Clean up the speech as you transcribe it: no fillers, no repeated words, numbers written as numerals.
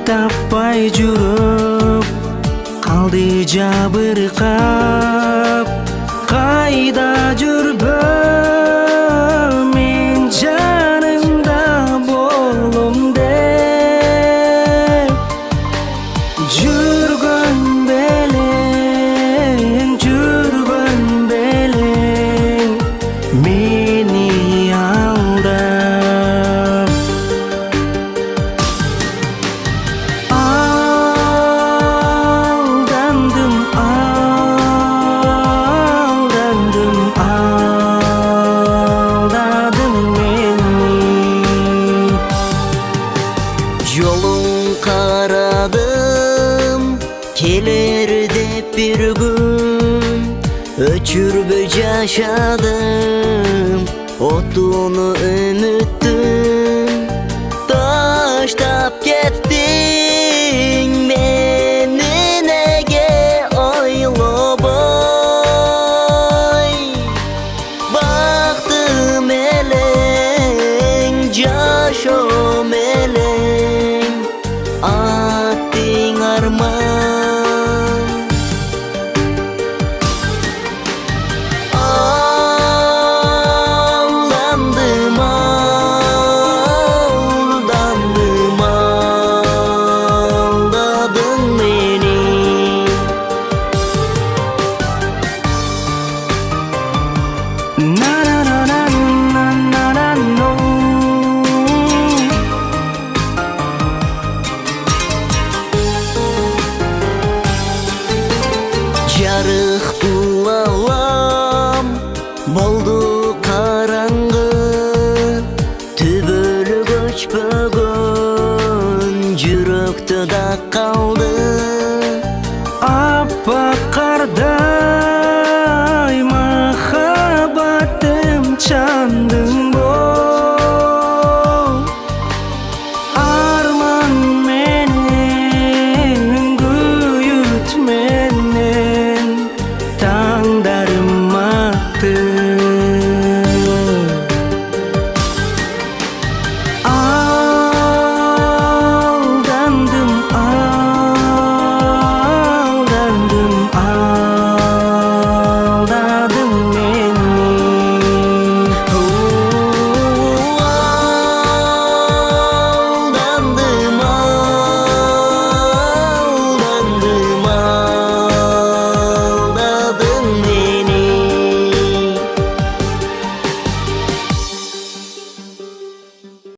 таппай жүрүп калды жабыркап. Кайда жүрбөм мен жаныңда болом деп. Жүргөн белең мени алдап. Алдандым алдадың мени. Жолун карадым келер деп бир күн, өчүрбөй жашадым отуну үмүттүн. Таштап кеттиң мени неге ойлобой. Бактым элең жашоом элең аттың арман. Алданdım aldadın beni. Na na na na na na na no. Жарык бул алам болду караңгы, түбөлү көчпөгөн жүрөктө да калды. Аппак карда